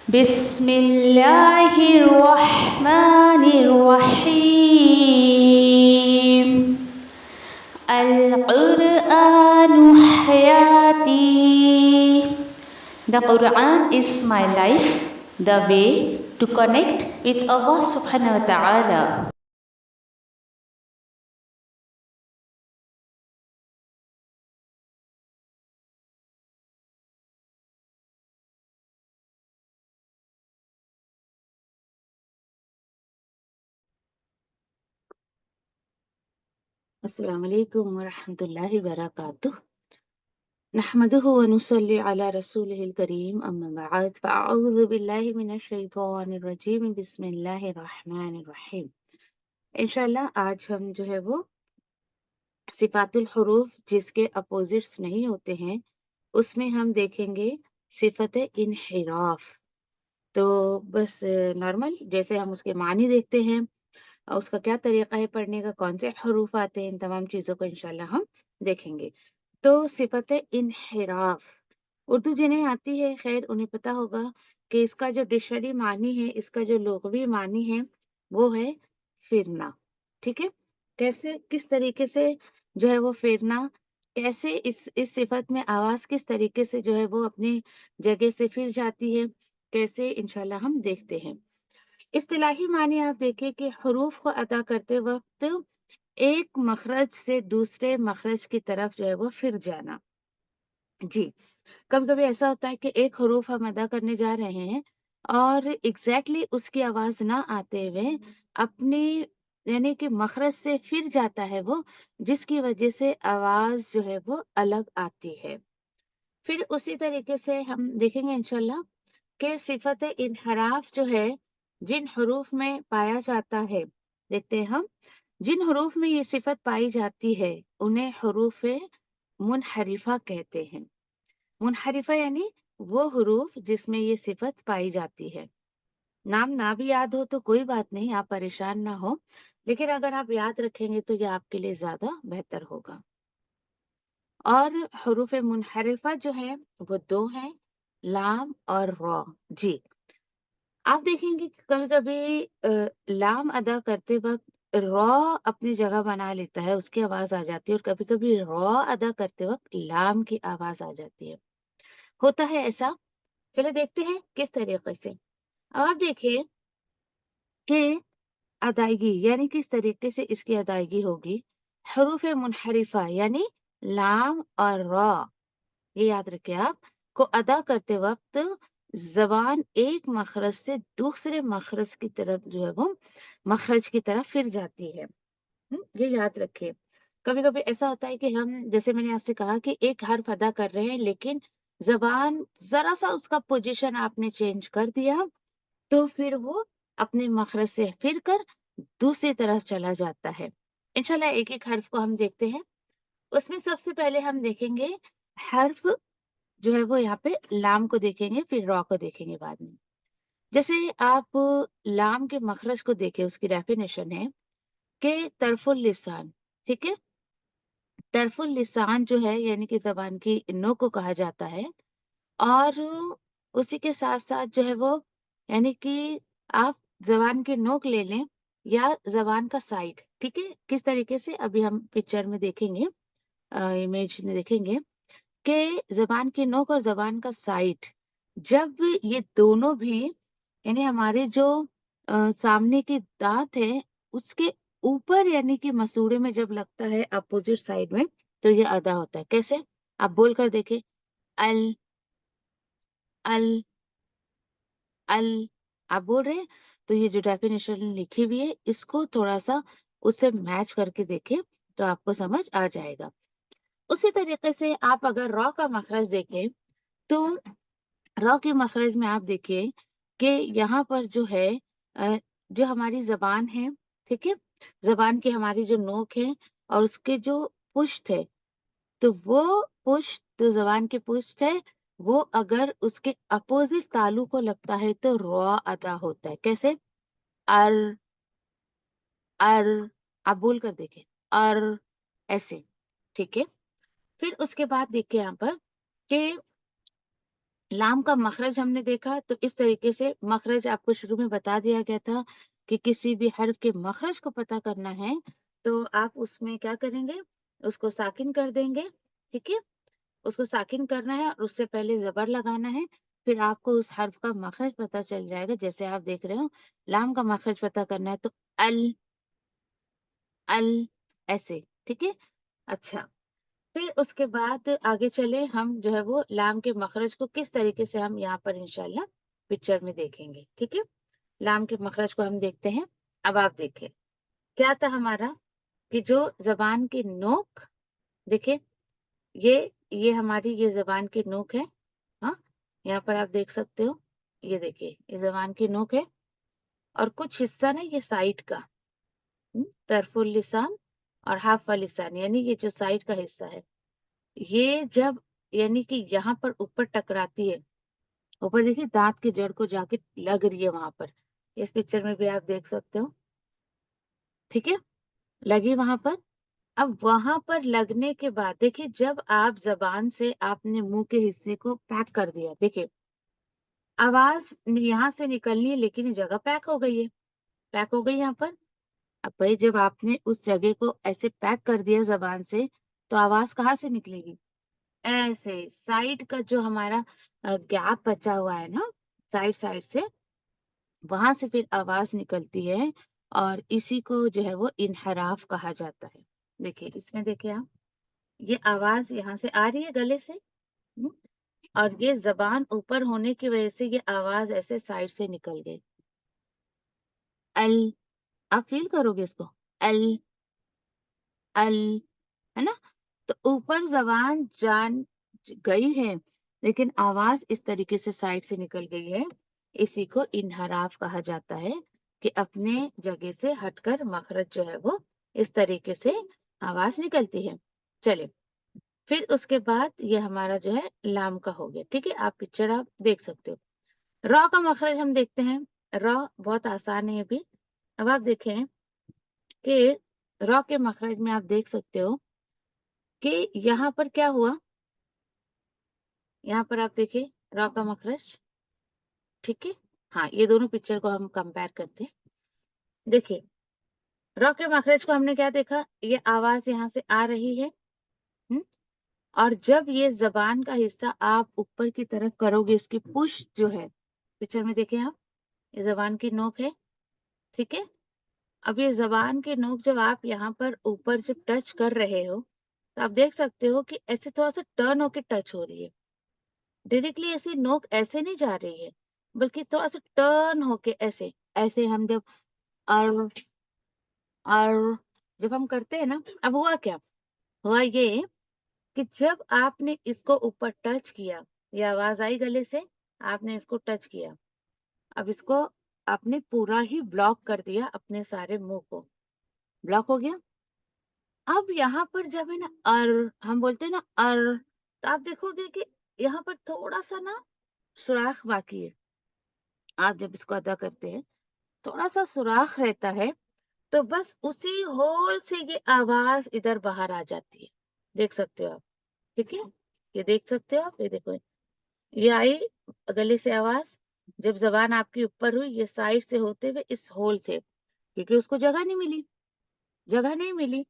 بسم الله الرحمن الرحيم. القرآن حياتي. The Quran is my life, the way to connect with Allah subhanahu wa ta'ala. السلام علیکم ورحمۃ اللہ وبرکاتہ نحمده ونصلي على رسوله الكريم اما بعد فاعوذ باللہ من الشیطان الرجیم بسم اللہ الرحمن الرحیم۔ انشاءاللہ آج ہم جو ہے وہ صفات الحروف جس کے اپوزٹس نہیں ہوتے ہیں اس میں ہم دیکھیں گے صفت انحراف۔ تو بس نارمل جیسے ہم اس کے معنی دیکھتے ہیں اور اس کا کیا طریقہ ہے پڑھنے کا، کون سے حروف آتے ہیں، ان تمام چیزوں کو انشاءاللہ ہم دیکھیں گے۔ تو صفت انحراف اردو جنہیں آتی ہے خیر انہیں پتا ہوگا کہ اس کا جو ڈکشنری معنی ہے، اس کا جو لغوی معنی ہے وہ ہے پھرنا۔ ٹھیک ہے، کیسے کس طریقے سے جو ہے وہ پھرنا، کیسے اس صفت میں آواز کس طریقے سے جو ہے وہ اپنی جگہ سے پھر جاتی ہے، کیسے انشاءاللہ ہم دیکھتے ہیں۔ اصطلاحی معنی آپ دیکھیں کہ حروف کو ادا کرتے وقت ایک مخرج سے دوسرے مخرج کی طرف جو ہے وہ پھر جانا۔ جی، کبھی کبھی ایسا ہوتا ہے کہ ایک حروف ہم ادا کرنے جا رہے ہیں اور ایگزیکٹلی اس کی آواز نہ آتے ہوئے اپنی یعنی کہ مخرج سے پھر جاتا ہے وہ، جس کی وجہ سے آواز جو ہے وہ الگ آتی ہے۔ پھر اسی طریقے سے ہم دیکھیں گے انشاءاللہ کہ صفت انحراف جو ہے جن حروف میں پایا جاتا ہے، دیکھتے ہیں ہم جن حروف میں یہ صفت پائی جاتی ہے انہیں حروف منحرفہ کہتے ہیں۔ منحرفہ یعنی وہ حروف جس میں یہ صفت پائی جاتی ہے۔ نام نہ بھی یاد ہو تو کوئی بات نہیں، آپ پریشان نہ ہو، لیکن اگر آپ یاد رکھیں گے تو یہ آپ کے لیے زیادہ بہتر ہوگا۔ اور حروف منحرفہ جو ہیں وہ دو ہیں، لام اور را۔ جی، آپ دیکھیں گے کہ کبھی کبھی لام ادا کرتے وقت را اپنی جگہ بنا لیتا ہے، اس کی آواز آ جاتی ہے، اور کبھی کبھی را ادا کرتے وقت لام کی آواز آ جاتی ہے۔ ہوتا ہے ایسا؟ چلے دیکھتے ہیں کس طریقے سے۔ اب آپ دیکھیں کہ ادائیگی یعنی کس طریقے سے اس کی ادائیگی ہوگی۔ حروف منحرفہ یعنی لام اور را، یہ یاد رکھیں آپ، کو ادا کرتے وقت زبان ایک مخرج سے دوسرے مخرج کی طرف جو ہے وہ مخرج کی طرف پھر جاتی ہے۔ یہ یاد رکھیں۔ کبھی کبھی ایسا ہوتا ہے کہ ہم جیسے میں نے آپ سے کہا کہ ایک حرف ادا کر رہے ہیں لیکن زبان ذرا سا اس کا پوزیشن آپ نے چینج کر دیا تو پھر وہ اپنے مخرج سے پھر کر دوسری طرف چلا جاتا ہے۔ انشاءاللہ ایک ایک حرف کو ہم دیکھتے ہیں۔ اس میں سب سے پہلے ہم دیکھیں گے حرف جو ہے وہ یہاں پہ لام کو دیکھیں گے، پھر را کو دیکھیں گے بعد میں۔ جیسے آپ لام کے مخرج کو دیکھیں، اس کی ڈیفینیشن ہے کہ طرف اللسان، ٹھیک ہے، طرف اللسان جو ہے یعنی کہ زبان کی نوک کو کہا جاتا ہے، اور اسی کے ساتھ ساتھ جو ہے وہ یعنی کہ آپ زبان کی نوک لے لیں یا زبان کا سائڈ، ٹھیک ہے، کس طریقے سے ابھی ہم پکچر میں دیکھیں گے، امیج میں دیکھیں گے کہ زبان کی نوک اور زبان کا سائڈ جب یہ دونوں بھی یعنی ہمارے جو سامنے کی دانت ہے اس کے اوپر یعنی کہ مسوڑے میں جب لگتا ہے اپوزٹ سائڈ میں تو یہ ادا ہوتا ہے۔ کیسے؟ آپ بول کر دیکھیں، ال ال ال، آپ بول رہے ہیں تو یہ جو ڈیفینیشن لکھی ہوئی ہے اس کو تھوڑا سا اس سے میچ کر کے دیکھیں تو آپ کو سمجھ آ جائے گا۔ اسی طریقے سے آپ اگر را کا مخرج دیکھیں تو را کے مخرج میں آپ دیکھیے کہ یہاں پر جو ہے جو ہماری زبان ہے، ٹھیک ہے، زبان کی ہماری جو نوک ہے اور اس کے جو پشت ہے، تو وہ پشت جو زبان کی پشت ہے وہ اگر اس کے اپوزٹ تالو کو لگتا ہے تو را ادا ہوتا ہے۔ کیسے؟ ار ار، آپ بول کر دیکھیں، ار، ایسے، ٹھیک ہے۔ پھر اس کے بعد دیکھیں یہاں پر کہ لام کا مخرج ہم نے دیکھا تو اس طریقے سے مخرج آپ کو شروع میں بتا دیا گیا تھا کہ کسی بھی حرف کے مخرج کو پتہ کرنا ہے تو آپ اس میں کیا کریں گے، اس کو ساکن کر دیں گے، ٹھیک ہے، اس کو ساکن کرنا ہے اور اس سے پہلے زبر لگانا ہے، پھر آپ کو اس حرف کا مخرج پتہ چل جائے گا۔ جیسے آپ دیکھ رہے ہو لام کا مخرج پتہ کرنا ہے تو ال ال ایسے، ٹھیک ہے۔ اچھا، پھر اس کے بعد آگے چلے ہم جو ہے وہ لام کے مخرج کو کس طریقے سے ہم یہاں پر انشاءاللہ پکچر میں دیکھیں گے، ٹھیک ہے۔ لام کے مخرج کو ہم دیکھتے ہیں۔ اب آپ دیکھیں کیا تھا ہمارا کہ جو زبان کی نوک، دیکھیں یہ ہماری یہ زبان کی نوک ہے، ہاں یہاں پر آپ دیکھ سکتے ہو، یہ دیکھیں یہ زبان کی نوک ہے اور کچھ حصہ نا یہ سائڈ کا طرف اللسان اور حاف اللسان یعنی یہ جو سائڈ کا حصہ ہے، یہ جب یعنی کہ یہاں پر اوپر ٹکراتی ہے، اوپر دیکھیے دانت کی جڑ کو جا کے لگ رہی ہے وہاں پر، اس پکچر میں بھی آپ دیکھ سکتے ہو، ٹھیک ہے، لگی وہاں پر۔ اب وہاں پر لگنے کے بعد دیکھیے جب آپ زبان سے آپ نے منہ کے حصے کو پیک کر دیا، دیکھیے آواز یہاں سے نکلنی ہے لیکن یہ جگہ پیک ہو گئی ہے، پیک ہو گئی یہاں پر۔ اب بھائی جب آپ نے اس جگہ کو ایسے پیک کر دیا زبان سے تو آواز کہاں سے نکلے گی؟ ایسے سائڈ کا جو ہمارا گیپ بچا ہوا ہے نا سائڈ سے، وہاں سے پھر آواز نکلتی ہے اور اسی کو جو ہے وہ انحراف کہا جاتا ہے۔ دیکھیے اس میں دیکھیں آپ، یہ آواز یہاں سے آ رہی ہے گلے سے اور یہ زبان اوپر ہونے کی وجہ سے یہ آواز ایسے سائڈ سے نکل گئی۔ ال، آپ فیل کرو گے اس کو، ال ال، ہے نا، تو اوپر زبان جان گئی ہے لیکن آواز اس طریقے سے سائڈ سے نکل گئی ہے، اسی کو انحراف کہا جاتا ہے کہ اپنے جگہ سے ہٹ کر مخرج جو ہے وہ اس طریقے سے آواز نکلتی ہے۔ چلے پھر اس کے بعد یہ ہمارا جو ہے لام کا ہو گیا، ٹھیک ہے، آپ پکچر آپ دیکھ سکتے ہو۔ را کا مخرج ہم دیکھتے ہیں، را بہت آسان ہے ابھی۔ اب آپ دیکھیں کہ را کے مخرج میں آپ دیکھ سکتے ہو کہ یہاں پر کیا ہوا، یہاں پر آپ دیکھیں را کا مخرج، ٹھیک ہے، ہاں یہ دونوں پکچر کو ہم کمپیئر کرتے ہیں۔ دیکھیں را کے مخرج کو ہم نے کیا دیکھا، یہ آواز یہاں سے آ رہی ہے اور جب یہ زبان کا حصہ آپ اوپر کی طرف کرو گے، اس کی پش جو ہے پکچر میں دیکھیں آپ، یہ زبان کی نوک ہے، ٹھیک ہے، اب یہ زبان کی نوک جب آپ یہاں پر اوپر جب ٹچ کر رہے ہو تو آپ دیکھ سکتے ہو کہ ایسے تھوڑا سا ٹرن ہو کے ٹچ ہو رہی ہے، ڈائریکٹلی ایسی نوک ایسے نہیں جا رہی ہے بلکہ تھوڑا سا ٹرن ہو کے ایسے ایسے ہم جب اور جب ہم کرتے ہیں نا، اب ہوا کیا، ہوا یہ کہ جب آپ نے اس کو اوپر ٹچ کیا، یہ آواز آئی گلے سے، آپ نے اس کو ٹچ کیا، اب اس کو آپ نے پورا ہی بلاک کر دیا، اپنے سارے منہ کو بلاک ہو گیا۔ اب یہاں پر جب ہے نا ہم بولتے ہیں نا تو آپ دیکھو گے کہ یہاں پر تھوڑا سا نا سوراخ باقی ہے، آپ جب اس کو ادا کرتے ہیں تھوڑا سا سوراخ رہتا ہے تو بس اسی ہول سے یہ آواز ادھر باہر آ جاتی ہے، دیکھ سکتے ہو آپ، ٹھیک ہے، یہ دیکھ سکتے ہو آپ، یہ دیکھو یہ آئی گلے سے آواز، جب زبان آپ کی اوپر ہوئی یہ سائڈ سے ہوتے ہوئے اس ہول سے، کیونکہ اس کو جگہ نہیں ملی،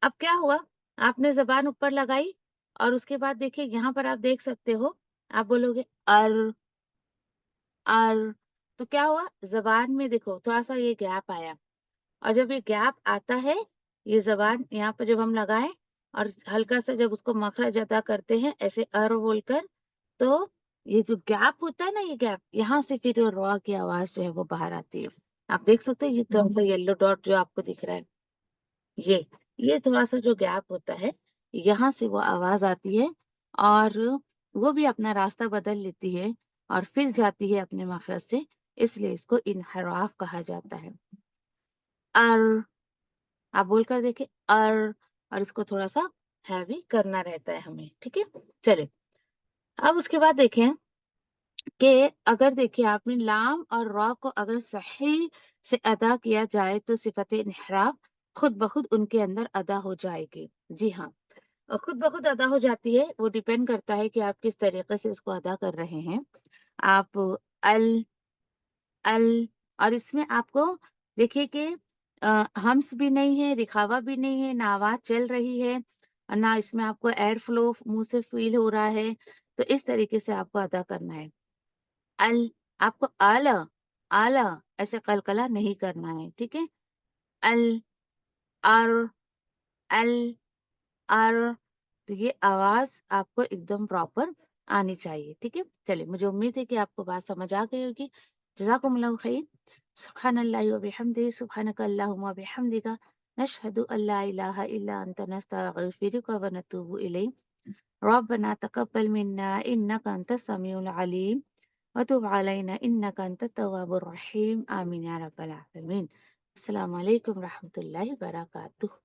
اب کیا ہوا، آپ نے زبان اوپر لگائی اور اس کے بعد دیکھیے یہاں پر آپ دیکھ سکتے ہو، آپ بولو گے تو کیا ہوا، زبان میں دیکھو تھوڑا سا یہ گیپ آیا، اور جب یہ گیپ آتا ہے یہ زبان یہاں پر جب ہم لگائیں اور ہلکا سا جب اس کو مخرج ادا کرتے ہیں ایسے بول کر، تو یہ جو گیپ ہوتا ہے نا، یہ گیپ یہاں سے پھر را کی آواز جو ہے وہ باہر آتی ہے، آپ دیکھ سکتے ہیں یہ تھوڑا سا یلو ڈاٹ جو آپ کو دکھ رہا ہے، یہ تھوڑا سا جو گیپ ہوتا ہے یہاں سے وہ آواز آتی ہے اور وہ بھی اپنا راستہ بدل لیتی ہے اور پھر جاتی ہے اپنے مخرج سے، اس لیے اس کو انحراف کہا جاتا ہے۔ آپ بول کر دیکھیں اور اس کو تھوڑا سا ہیوی کرنا رہتا ہے ہمیں، ٹھیک ہے، چلے اب اس کے بعد دیکھیں کہ اگر دیکھیں آپ نے لام اور را کو اگر صحیح سے ادا کیا جائے تو صفت انحراف خود بخود ان کے اندر ادا ہو جائے گی، جی ہاں، خود بخود ادا ہو جاتی ہے، وہ ڈیپینڈ کرتا ہے کہ آپ کس طریقے سے اس کو ادا کر رہے ہیں۔ آپ ال ال اور اس میں آپ کو دیکھیے کہ ہمس بھی نہیں ہے، دکھاوا بھی نہیں ہے، نہ آواز چل رہی ہے اور نہ اس میں آپ کو ایئر فلو منہ سے فیل ہو رہا ہے، تو اس طریقے سے آپ کو ادا کرنا ہے۔ ال آپ کو آلہ ایسے قلقلہ نہیں کرنا ہے، ٹھیک ہے؟ ال ار ال ار تو یہ آواز آپ کو ایک دم پراپر آنی چاہیے، ٹھیک ہے؟ چلیے، مجھے امید ہے کہ آپ کو بات سمجھ آ گئی ہوگی۔ جزاکم اللہ خیر۔ سبحان اللہ و بحمدہ، سبحانک اللہم و بحمدک، نشہد ان لا الہ الا انت، نستغفرک و نتوب الیک۔ ربنا تقبل منا انک انت السمیع العلیم وتب علینا انک انت التواب الرحیم، آمین یا رب العالمین۔ السلام علیکم ورحمۃ اللہ وبرکاتہ۔